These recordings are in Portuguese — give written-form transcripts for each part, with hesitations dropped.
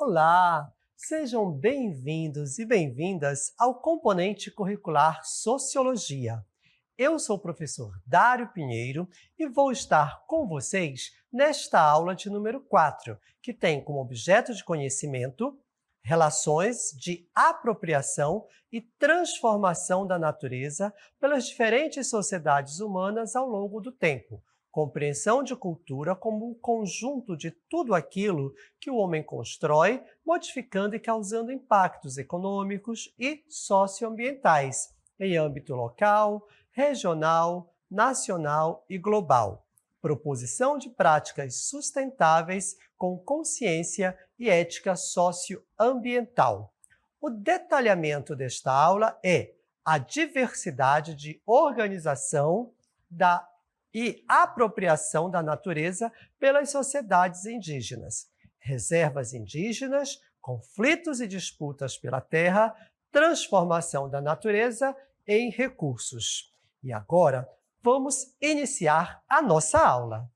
Olá! Sejam bem-vindos e bem-vindas ao componente curricular Sociologia. Eu sou o professor Dário Pinheiro e vou estar com vocês nesta aula de número 4, que tem como objeto de conhecimento relações de apropriação e transformação da natureza pelas diferentes sociedades humanas ao longo do tempo. Compreensão de cultura como um conjunto de tudo aquilo que o homem constrói, modificando e causando impactos econômicos e socioambientais em âmbito local, regional, nacional e global. Proposição de práticas sustentáveis com consciência e ética socioambiental. O detalhamento desta aula é a diversidade de organização e apropriação da natureza pelas sociedades indígenas, reservas indígenas, conflitos e disputas pela terra, transformação da natureza em recursos. E agora, vamos iniciar a nossa aula.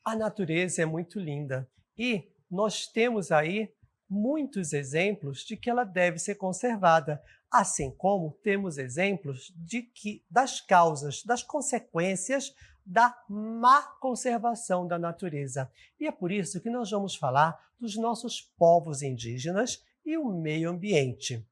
A natureza é muito linda e nós temos aí muitos exemplos de que ela deve ser conservada, assim como temos exemplos das causas, das consequências da má conservação da natureza. E é por isso que nós vamos falar dos nossos povos indígenas e o meio ambiente,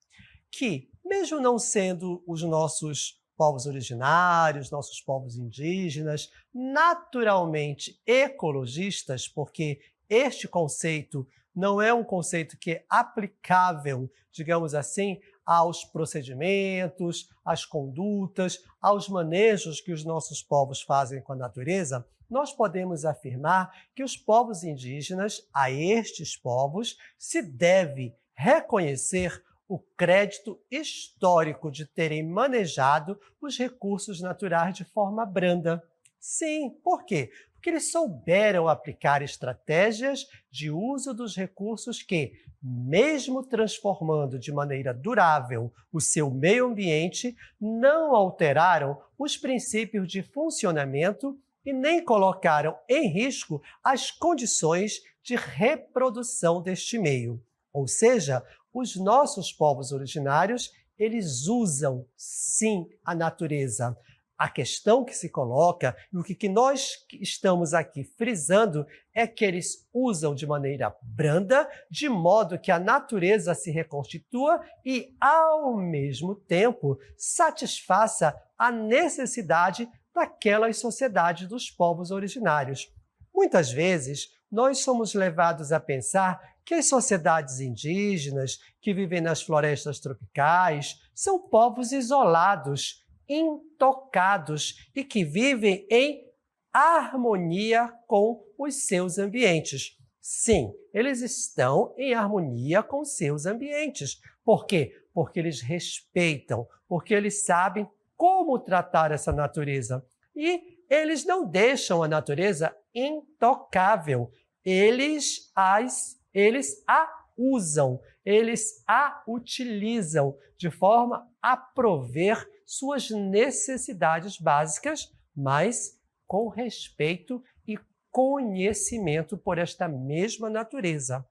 que, mesmo não sendo os nossos povos originários, nossos povos indígenas, naturalmente ecologistas, porque este conceito não é um conceito que é aplicável, digamos assim, aos procedimentos, às condutas, aos manejos que os nossos povos fazem com a natureza. Nós podemos afirmar que os povos indígenas, a estes povos, se deve reconhecer o crédito histórico de terem manejado os recursos naturais de forma branda. Sim, por quê? Porque eles souberam aplicar estratégias de uso dos recursos que, mesmo transformando de maneira durável o seu meio ambiente, não alteraram os princípios de funcionamento e nem colocaram em risco as condições de reprodução deste meio. Ou seja, os nossos povos originários, eles usam, sim, a natureza. A questão que se coloca, e o que nós estamos aqui frisando, é que eles usam de maneira branda, de modo que a natureza se reconstitua e, ao mesmo tempo, satisfaça a necessidade daquelas sociedades dos povos originários. Muitas vezes, nós somos levados a pensar que as sociedades indígenas que vivem nas florestas tropicais são povos isolados, intocados e que vivem em harmonia com os seus ambientes. Sim, eles estão em harmonia com seus ambientes. Por quê? Porque eles respeitam, porque eles sabem como tratar essa natureza. E eles não deixam a natureza intocável. Eles a usam, eles a utilizam de forma a prover suas necessidades básicas, mas com respeito e conhecimento por esta mesma natureza.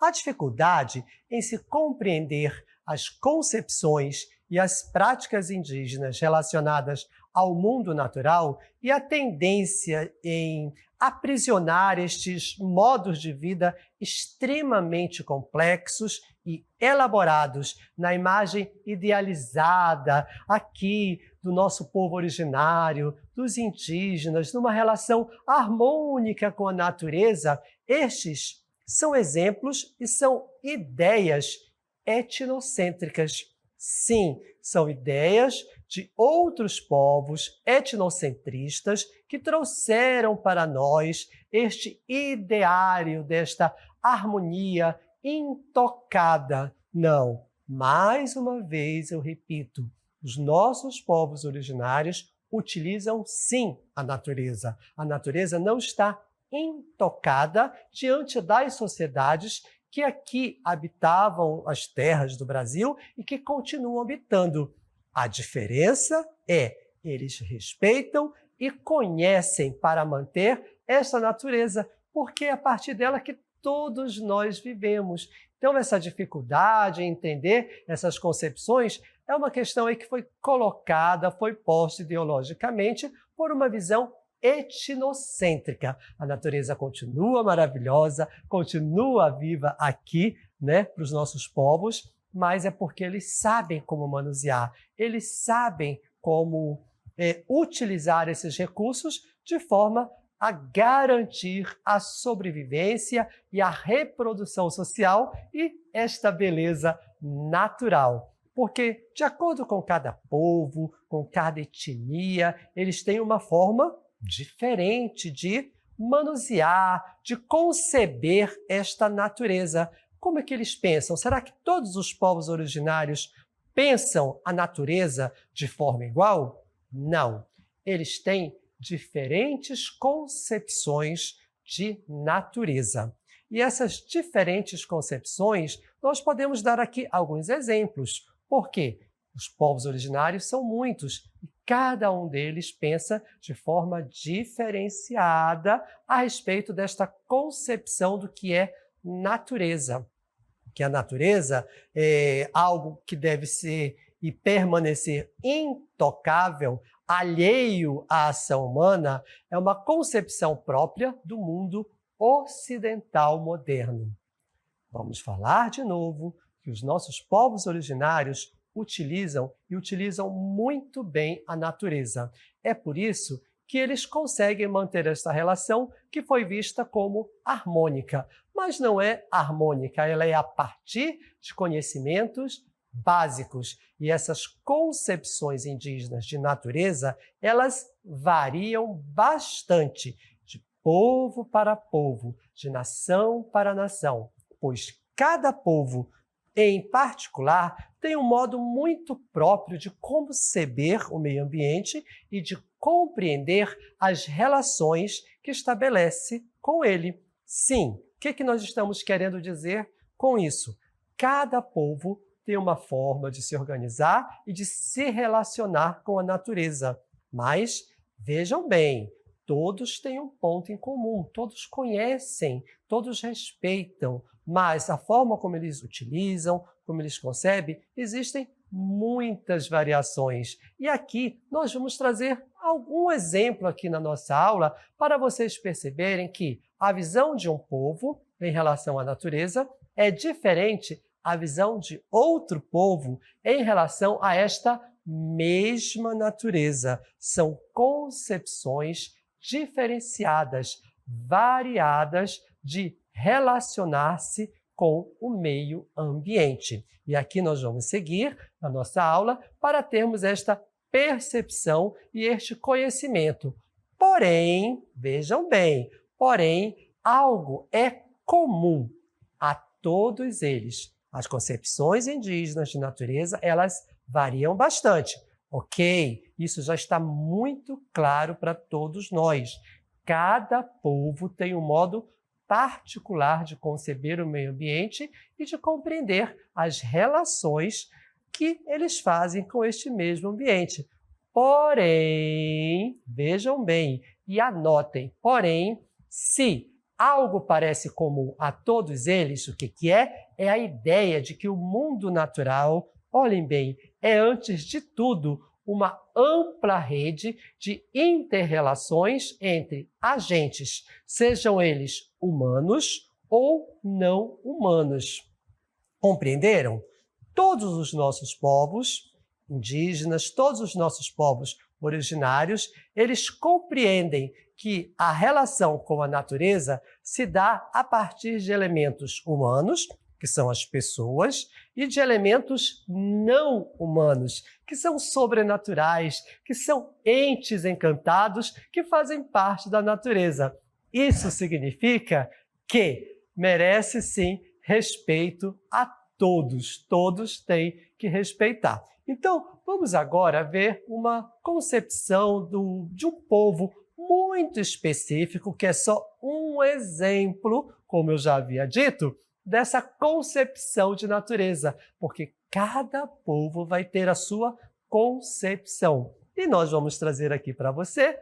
A dificuldade em se compreender as concepções e as práticas indígenas relacionadas ao mundo natural e a tendência em aprisionar estes modos de vida extremamente complexos e elaborados na imagem idealizada aqui do nosso povo originário, dos indígenas, numa relação harmônica com a natureza, estes são exemplos e são ideias etnocêntricas. Sim, são ideias de outros povos etnocentristas que trouxeram para nós este ideário desta harmonia intocada. Não, mais uma vez eu repito, os nossos povos originários utilizam sim a natureza. A natureza não está intocada diante das sociedades que aqui habitavam as terras do Brasil e que continuam habitando. A diferença é eles respeitam e conhecem para manter essa natureza, porque é a partir dela que todos nós vivemos. Então, essa dificuldade em entender essas concepções é uma questão aí que foi colocada, foi posta ideologicamente por uma visão etnocêntrica. A natureza continua maravilhosa, continua viva aqui, para os nossos povos, mas é porque eles sabem como manusear, eles sabem como utilizar esses recursos de forma a garantir a sobrevivência e a reprodução social e esta beleza natural. Porque, de acordo com cada povo, com cada etnia, eles têm uma forma diferente de manusear, de conceber esta natureza. Como é que eles pensam? Será que todos os povos originários pensam a natureza de forma igual? Não. Eles têm diferentes concepções de natureza. E essas diferentes concepções, nós podemos dar aqui alguns exemplos. Por quê? Os povos originários são muitos e cada um deles pensa de forma diferenciada a respeito desta concepção do que é natureza. Que a natureza é algo que deve ser e permanecer intocável, alheio à ação humana, é uma concepção própria do mundo ocidental moderno. Vamos falar de novo que os nossos povos originários utilizam muito bem a natureza. É por isso que eles conseguem manter esta relação que foi vista como harmônica. Mas não é harmônica, ela é a partir de conhecimentos básicos. E essas concepções indígenas de natureza, elas variam bastante de povo para povo, de nação para nação, pois cada povo, em particular, tem um modo muito próprio de conceber o meio ambiente e de compreender as relações que estabelece com ele. Sim, o que nós estamos querendo dizer com isso? Cada povo tem uma forma de se organizar e de se relacionar com a natureza. Mas, vejam bem, todos têm um ponto em comum, todos conhecem, todos respeitam, mas a forma como eles utilizam, como eles concebem, existem muitas variações. E aqui nós vamos trazer algum exemplo aqui na nossa aula para vocês perceberem que a visão de um povo em relação à natureza é diferente da visão de outro povo em relação a esta mesma natureza. São concepções diferenciadas, variadas de relacionar-se com o meio ambiente. E aqui nós vamos seguir na nossa aula para termos esta percepção e este conhecimento. Porém, vejam bem, algo é comum a todos eles. As concepções indígenas de natureza, elas variam bastante. Ok, isso já está muito claro para todos nós. Cada povo tem um modo particular de conceber o meio ambiente e de compreender as relações que eles fazem com este mesmo ambiente. Porém, vejam bem e anotem, porém, se algo parece comum a todos eles, o que é? É a ideia de que o mundo natural, olhem bem, é antes de tudo uma ampla rede de inter-relações entre agentes, sejam eles humanos ou não humanos. Compreenderam? Todos os nossos povos indígenas, todos os nossos povos originários, eles compreendem que a relação com a natureza se dá a partir de elementos humanos, que são as pessoas, e de elementos não humanos, que são sobrenaturais, que são entes encantados que fazem parte da natureza. Isso significa que merece, sim, respeito a todos. Todos têm que respeitar. Então, vamos agora ver uma concepção de um povo muito específico, que é só um exemplo, como eu já havia dito, dessa concepção de natureza, porque cada povo vai ter a sua concepção. E nós vamos trazer aqui para você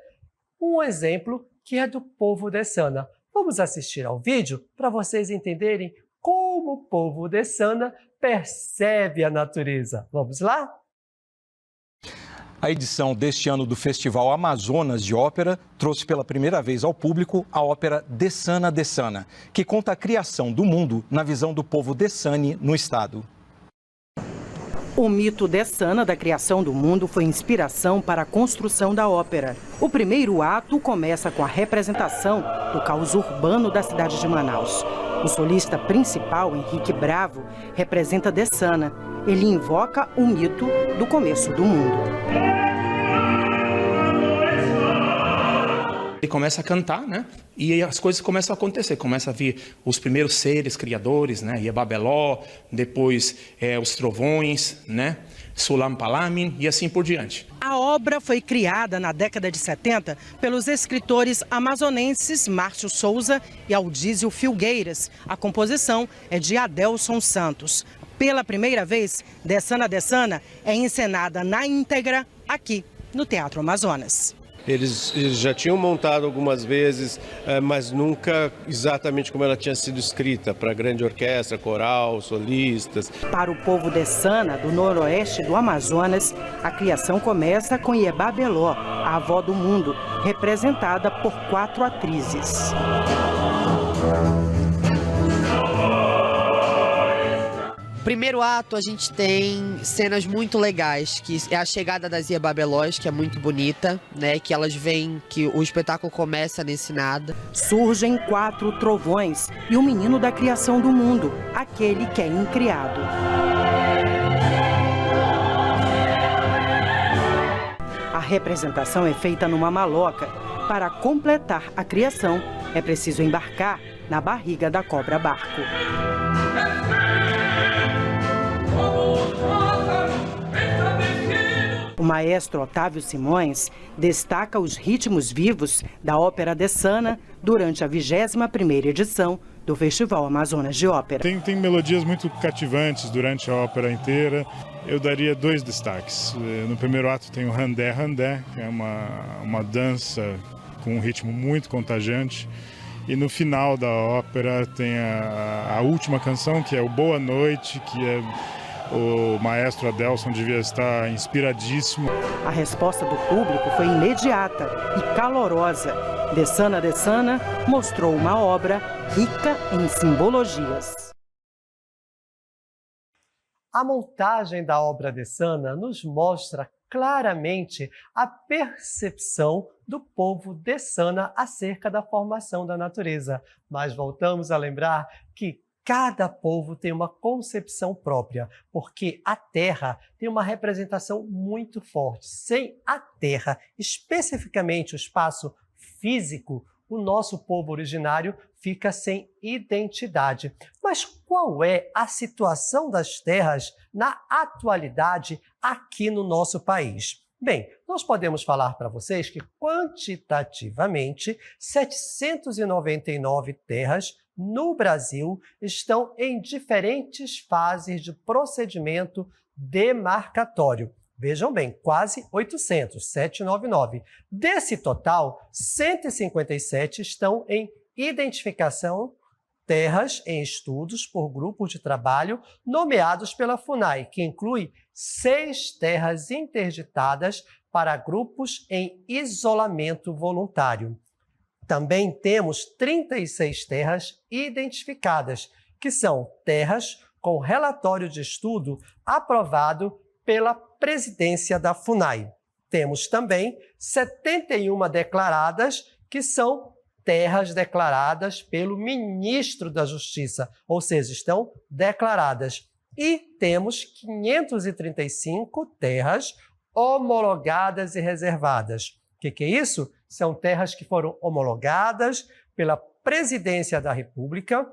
um exemplo que é do povo Dessana. Vamos assistir ao vídeo para vocês entenderem como o povo Dessana percebe a natureza. Vamos lá? A edição deste ano do Festival Amazonas de Ópera trouxe pela primeira vez ao público a ópera Dessana Dessana, que conta a criação do mundo na visão do povo Dessane no estado. O mito Dessana da criação do mundo foi inspiração para a construção da ópera. O primeiro ato começa com a representação do caos urbano da cidade de Manaus. O solista principal, Henrique Bravo, representa Dessana. Ele invoca o mito do começo do mundo. Ele começa a cantar, né? E as coisas começam a acontecer. Começa a vir os primeiros seres criadores, né? Iebabeló, depois os trovões, né? Sulam Palamin e assim por diante. A obra foi criada na década de 70 pelos escritores amazonenses Márcio Souza e Aldísio Filgueiras. A composição é de Adelson Santos. Pela primeira vez, Dessana Dessana é encenada na íntegra aqui no Teatro Amazonas. Eles já tinham montado algumas vezes, mas nunca exatamente como ela tinha sido escrita, para grande orquestra, coral, solistas. Para o povo Dessana, do noroeste do Amazonas, a criação começa com Iebabeló, a avó do mundo, representada por 4 atrizes. Primeiro ato, a gente tem cenas muito legais, que é a chegada das Iebabelós, que é muito bonita, né? Que elas veem que o espetáculo começa nesse nada. Surgem 4 trovões e o menino da criação do mundo, aquele que é incriado. A representação é feita numa maloca. Para completar a criação, é preciso embarcar na barriga da cobra-barco. O maestro Otávio Simões destaca os ritmos vivos da ópera Dessana durante a 21ª edição do Festival Amazonas de Ópera. Tem melodias muito cativantes durante a ópera inteira. Eu daria 2 destaques. No primeiro ato tem o Handé Handé, que é uma dança com um ritmo muito contagiante. E no final da ópera tem a última canção, que é o Boa Noite, que é... O maestro Adelson devia estar inspiradíssimo. A resposta do público foi imediata e calorosa. Dessana Dessana mostrou uma obra rica em simbologias. A montagem da obra Dessana nos mostra claramente a percepção do povo Dessana acerca da formação da natureza. Mas voltamos a lembrar que cada povo tem uma concepção própria, porque a Terra tem uma representação muito forte. Sem a Terra, especificamente o espaço físico, o nosso povo originário fica sem identidade. Mas qual é a situação das terras na atualidade aqui no nosso país? Bem, nós podemos falar para vocês que quantitativamente 799 terras no Brasil estão em diferentes fases de procedimento demarcatório. Vejam bem, quase 800, 799. Desse total, 157 estão em identificação, terras em estudos por grupos de trabalho nomeados pela FUNAI, que inclui 6 terras interditadas para grupos em isolamento voluntário. Também temos 36 terras identificadas, que são terras com relatório de estudo aprovado pela presidência da FUNAI. Temos também 71 declaradas, que são terras declaradas pelo ministro da Justiça, ou seja, estão declaradas. E temos 535 terras homologadas e reservadas. O que é isso? São terras que foram homologadas pela Presidência da República,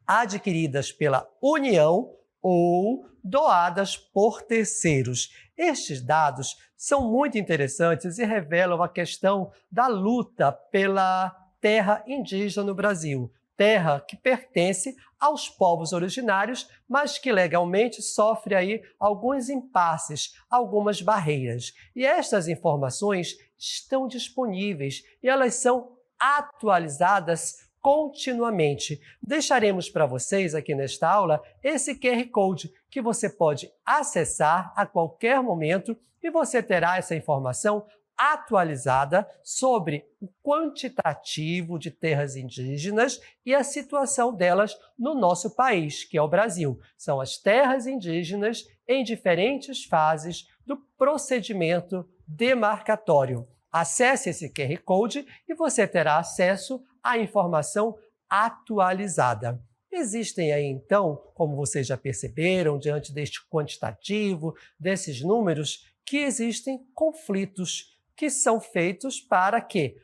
adquiridas pela União ou doadas por terceiros. Estes dados são muito interessantes e revelam a questão da luta pela terra indígena no Brasil. terra que pertence aos povos originários, mas que legalmente sofre aí alguns impasses, algumas barreiras. E estas informações estão disponíveis e elas são atualizadas continuamente. Deixaremos para vocês aqui nesta aula esse QR Code que você pode acessar a qualquer momento e você terá essa informação atualizada sobre o quantitativo de terras indígenas e a situação delas no nosso país, que é o Brasil. São as terras indígenas em diferentes fases do procedimento demarcatório. Acesse esse QR Code e você terá acesso à informação atualizada. Existem aí, então, como vocês já perceberam, diante deste quantitativo, desses números, que existem conflitos que são feitos para quê?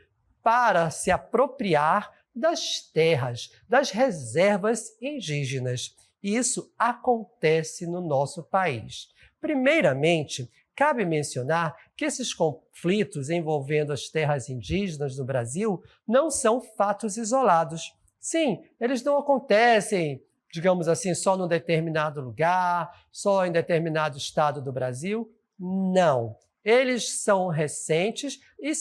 Para se apropriar das terras, das reservas indígenas. E isso acontece no nosso país. Primeiramente, cabe mencionar que esses conflitos envolvendo as terras indígenas no Brasil não são fatos isolados. Sim, eles não acontecem, digamos assim, só num determinado lugar, só em determinado estado do Brasil. Não. Eles são recentes e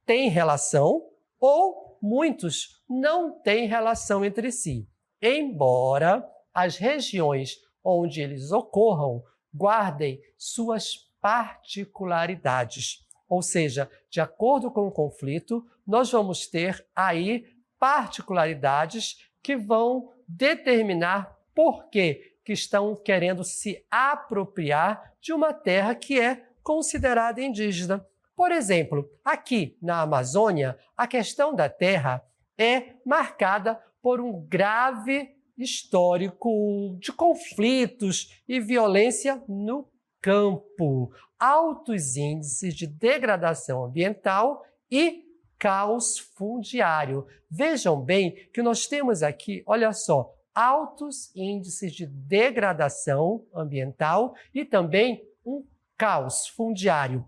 têm relação, ou muitos não têm relação entre si. Embora as regiões onde eles ocorram guardem suas particularidades. Ou seja, de acordo com o conflito, nós vamos ter aí particularidades que vão determinar por que estão querendo se apropriar de uma terra que é considerada indígena. Por exemplo, aqui na Amazônia, a questão da terra é marcada por um grave histórico de conflitos e violência no campo, altos índices de degradação ambiental e caos fundiário. Vejam bem que nós temos aqui, olha só, altos índices de degradação ambiental e também um caos fundiário.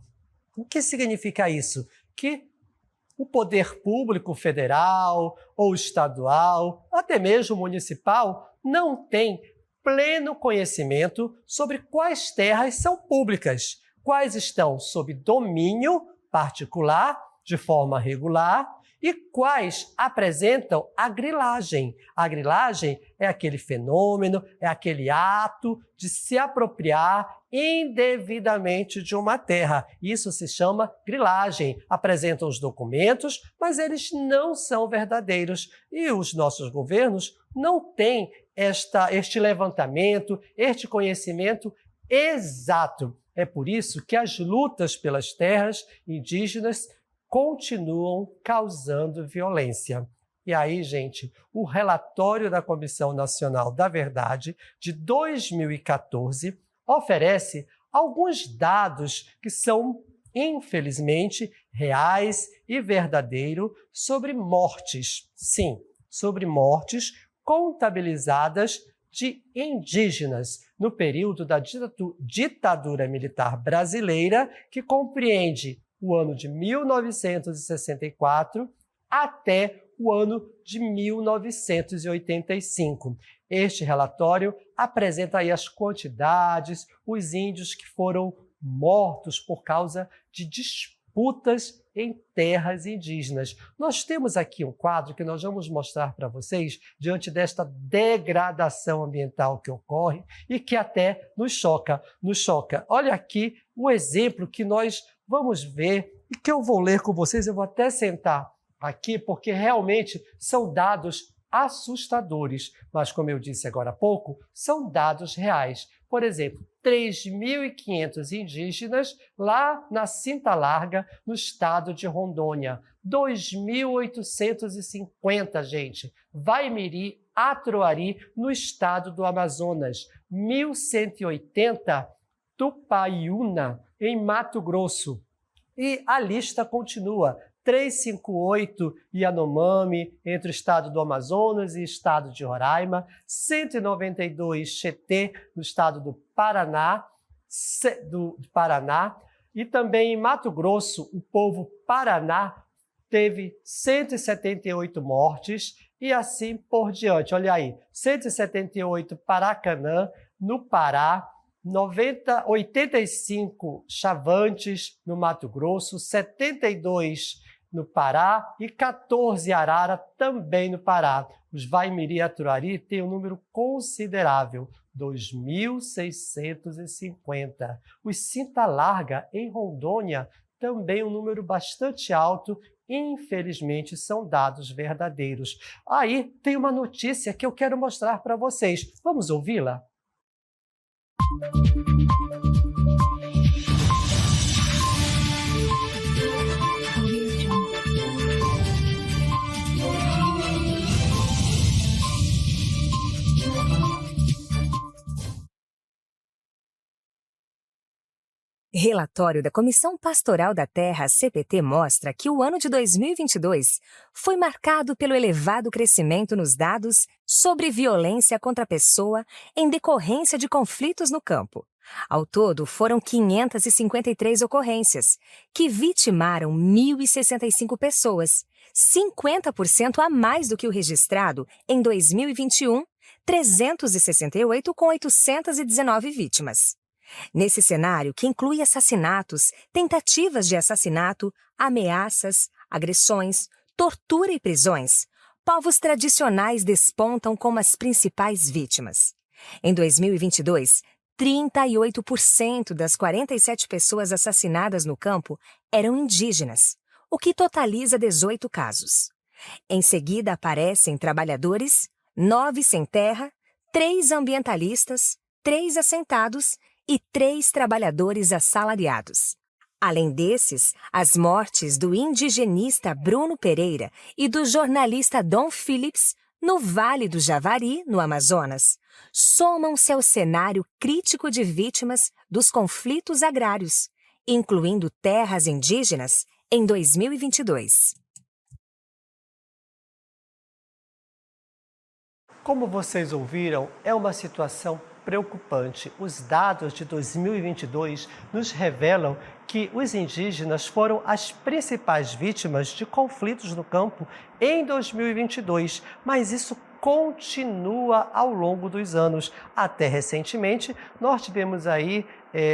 O que significa isso? Que o poder público federal ou estadual, até mesmo municipal, não tem pleno conhecimento sobre quais terras são públicas, quais estão sob domínio particular, de forma regular, e quais apresentam a grilagem. A grilagem é aquele fenômeno, é aquele ato de se apropriar indevidamente de uma terra. Isso se chama grilagem. Apresentam os documentos, mas eles não são verdadeiros. E os nossos governos não têm este levantamento, este conhecimento exato. É por isso que as lutas pelas terras indígenas continuam causando violência. E aí, gente, o relatório da Comissão Nacional da Verdade de 2014 oferece alguns dados que são, infelizmente, reais e verdadeiros sobre mortes. Sim, sobre mortes contabilizadas de indígenas no período da ditadura militar brasileira, que compreende o ano de 1964 até o ano de 1985. Este relatório apresenta aí as quantidades, os índios que foram mortos por causa de disputas em terras indígenas. Nós temos aqui um quadro que nós vamos mostrar para vocês diante desta degradação ambiental que ocorre e que até nos choca. Olha aqui o exemplo que nós vamos ver e que eu vou ler com vocês. Eu vou até sentar aqui porque realmente são dados assustadores, mas como eu disse agora há pouco, são dados reais. Por exemplo, 3.500 indígenas lá na Cinta Larga, no estado de Rondônia. 2.850, gente. Vaimiri, Atroari, no estado do Amazonas. 1.180, Tupaiuna, em Mato Grosso. E a lista continua. 358 Yanomami, entre o estado do Amazonas e o estado de Roraima, 192 Xetê, no estado do Paraná, e também em Mato Grosso, o povo Paraná teve 178 mortes e assim por diante. Olha aí, 178 Paracanã, no Pará, 85 Chavantes, no Mato Grosso, 72 no Pará e 14 Arara, também no Pará. Os Vaimiri e Aturari têm um número considerável, 2.650. Os Cinta Larga, em Rondônia, também um número bastante alto. Infelizmente, são dados verdadeiros. Aí tem uma notícia que eu quero mostrar para vocês. Vamos ouvi-la? Relatório da Comissão Pastoral da Terra, CPT, mostra que o ano de 2022 foi marcado pelo elevado crescimento nos dados sobre violência contra a pessoa em decorrência de conflitos no campo. Ao todo, foram 553 ocorrências, que vitimaram 1.065 pessoas, 50% a mais do que o registrado em 2021, 368 com 819 vítimas. Nesse cenário, que inclui assassinatos, tentativas de assassinato, ameaças, agressões, tortura e prisões, povos tradicionais despontam como as principais vítimas. Em 2022, 38% das 47 pessoas assassinadas no campo eram indígenas, o que totaliza 18 casos. Em seguida aparecem trabalhadores, 9 sem terra, 3 ambientalistas, 3 assentados e 3 trabalhadores assalariados. Além desses, as mortes do indigenista Bruno Pereira e do jornalista Dom Phillips, no Vale do Javari, no Amazonas, somam-se ao cenário crítico de vítimas dos conflitos agrários, incluindo terras indígenas, em 2022. Como vocês ouviram, é uma situação preocupante. Os dados de 2022 nos revelam que os indígenas foram as principais vítimas de conflitos no campo em 2022, mas isso continua ao longo dos anos. Até recentemente, nós tivemos aí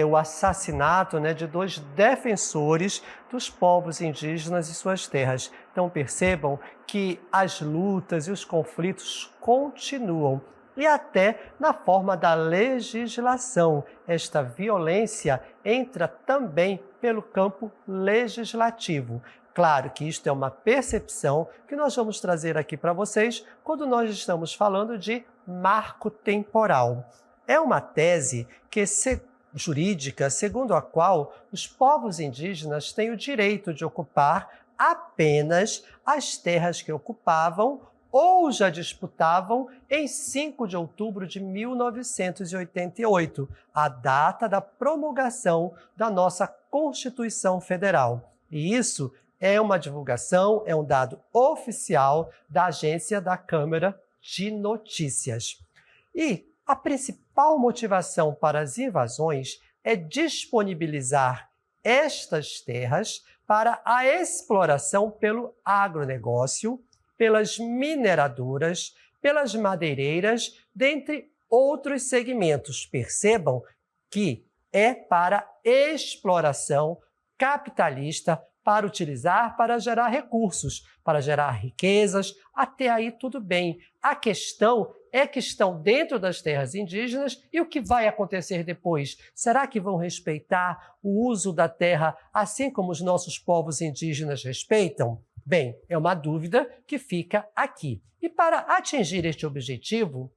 o assassinato de 2 defensores dos povos indígenas e suas terras. Então percebam que as lutas e os conflitos continuam. E até na forma da legislação. Esta violência entra também pelo campo legislativo. Claro que isto é uma percepção que nós vamos trazer aqui para vocês quando nós estamos falando de marco temporal. É uma tese jurídica segundo a qual os povos indígenas têm o direito de ocupar apenas as terras que ocupavam ou já disputavam em 5 de outubro de 1988, a data da promulgação da nossa Constituição Federal. E isso é uma divulgação, é um dado oficial da Agência da Câmara de Notícias. E a principal motivação para as invasões é disponibilizar estas terras para a exploração pelo agronegócio, pelas mineradoras, pelas madeireiras, dentre outros segmentos. Percebam que é para exploração capitalista, para utilizar, para gerar recursos, para gerar riquezas. Até aí tudo bem. A questão é que estão dentro das terras indígenas e o que vai acontecer depois? Será que vão respeitar o uso da terra assim como os nossos povos indígenas respeitam? Bem, é uma dúvida que fica aqui. E para atingir este objetivo,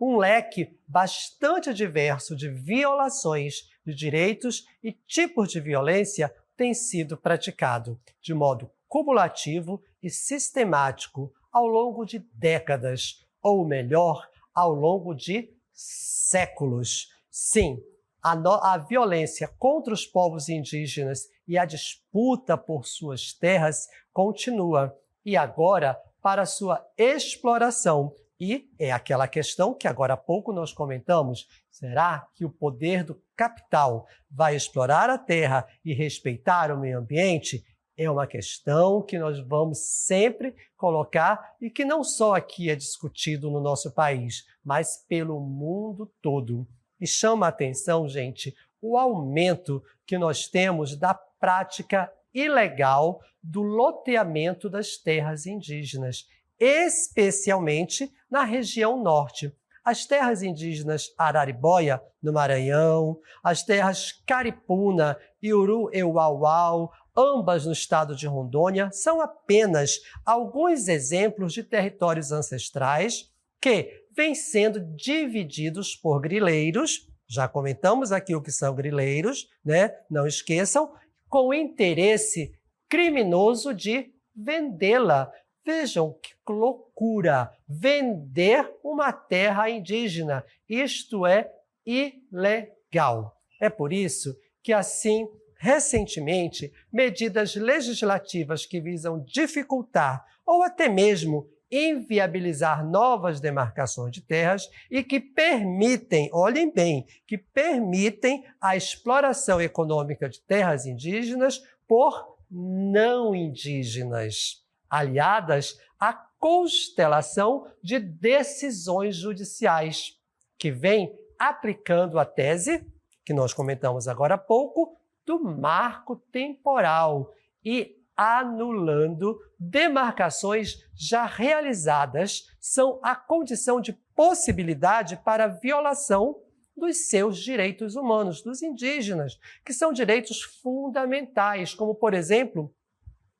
um leque bastante diverso de violações de direitos e tipos de violência tem sido praticado de modo cumulativo e sistemático ao longo de décadas, ou melhor, ao longo de séculos. Sim, a violência contra os povos indígenas e a disputa por suas terras continua. E agora, para sua exploração. E é aquela questão que agora há pouco nós comentamos. Será que o poder do capital vai explorar a terra e respeitar o meio ambiente? É uma questão que nós vamos sempre colocar e que não só aqui é discutido no nosso país, mas pelo mundo todo. E chama a atenção, gente, o aumento que nós temos da prática ilegal do loteamento das terras indígenas, especialmente na região norte. As terras indígenas Araribóia, no Maranhão, as terras Caripuna e Urueuauau, ambas no estado de Rondônia, são apenas alguns exemplos de territórios ancestrais que vêm sendo divididos por grileiros, já comentamos aqui o que são grileiros, né? Não esqueçam, com o interesse criminoso de vendê-la. Vejam que loucura! Vender uma terra indígena. Isto é ilegal. É por isso que, assim, recentemente, medidas legislativas que visam dificultar ou até mesmo inviabilizar novas demarcações de terras e que permitem, olhem bem, que permitem a exploração econômica de terras indígenas por não indígenas, aliadas à constelação de decisões judiciais, que vem aplicando a tese, que nós comentamos agora há pouco, do marco temporal e anulando demarcações já realizadas, são a condição de possibilidade para a violação dos seus direitos humanos, dos indígenas, que são direitos fundamentais, como, por exemplo,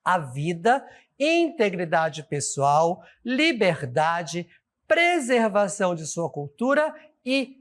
a vida, integridade pessoal, liberdade, preservação de sua cultura e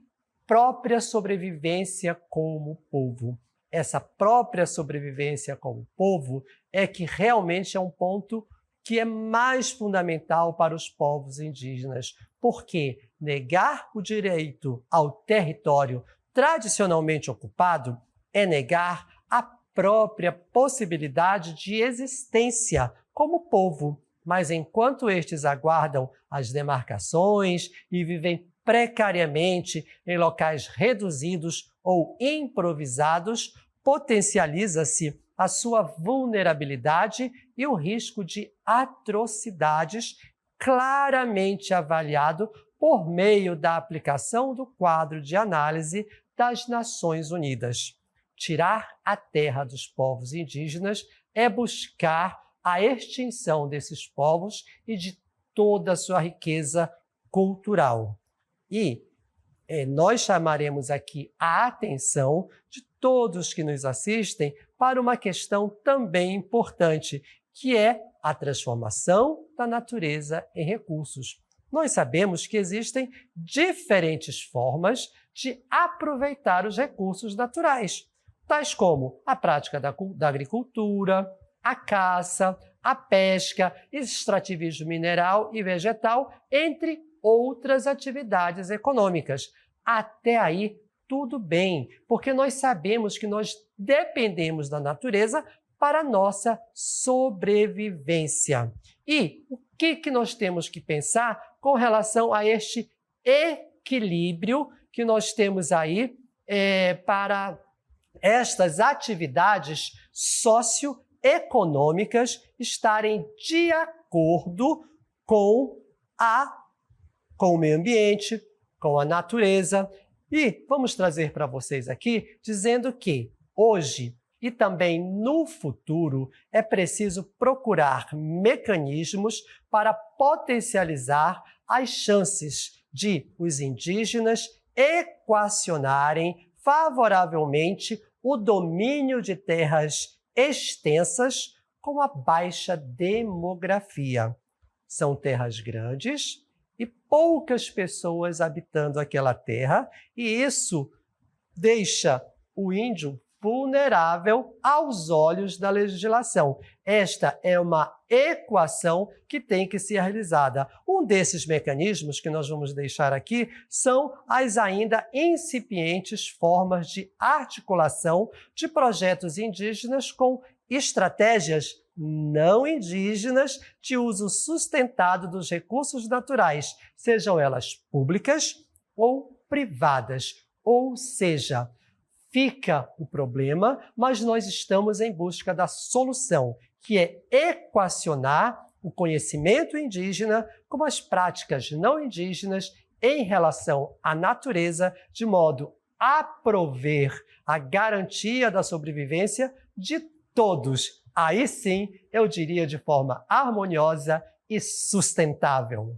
própria sobrevivência como povo. Essa própria sobrevivência como povo é que realmente é um ponto que é mais fundamental para os povos indígenas, porque negar o direito ao território tradicionalmente ocupado é negar a própria possibilidade de existência como povo. Mas enquanto estes aguardam as demarcações e vivem precariamente em locais reduzidos ou improvisados, potencializa-se a sua vulnerabilidade e o risco de atrocidades claramente avaliado por meio da aplicação do quadro de análise das Nações Unidas. Tirar a terra dos povos indígenas é buscar a extinção desses povos e de toda a sua riqueza cultural. E nós chamaremos aqui a atenção de todos que nos assistem para uma questão também importante, que é a transformação da natureza em recursos. Nós sabemos que existem diferentes formas de aproveitar os recursos naturais, tais como a prática da agricultura, a caça, a pesca, extrativismo mineral e vegetal, entre outras atividades econômicas. Até aí, tudo bem, porque nós sabemos que nós dependemos da natureza para a nossa sobrevivência. E o que nós temos que pensar com relação a este equilíbrio que nós temos aí para estas atividades socioeconômicas estarem de acordo com o meio ambiente, com a natureza. E vamos trazer para vocês aqui dizendo que hoje e também no futuro é preciso procurar mecanismos para potencializar as chances de os indígenas equacionarem favoravelmente o domínio de terras extensas com a baixa demografia. São terras grandes e poucas pessoas habitando aquela terra, e isso deixa o índio vulnerável aos olhos da legislação. Esta é uma equação que tem que ser realizada. Um desses mecanismos que nós vamos deixar aqui são as ainda incipientes formas de articulação de projetos indígenas com estratégias não indígenas de uso sustentado dos recursos naturais, sejam elas públicas ou privadas. Ou seja, fica o problema, mas nós estamos em busca da solução, que é equacionar o conhecimento indígena com as práticas não indígenas em relação à natureza, de modo a prover a garantia da sobrevivência de todos. Aí sim, eu diria de forma harmoniosa e sustentável.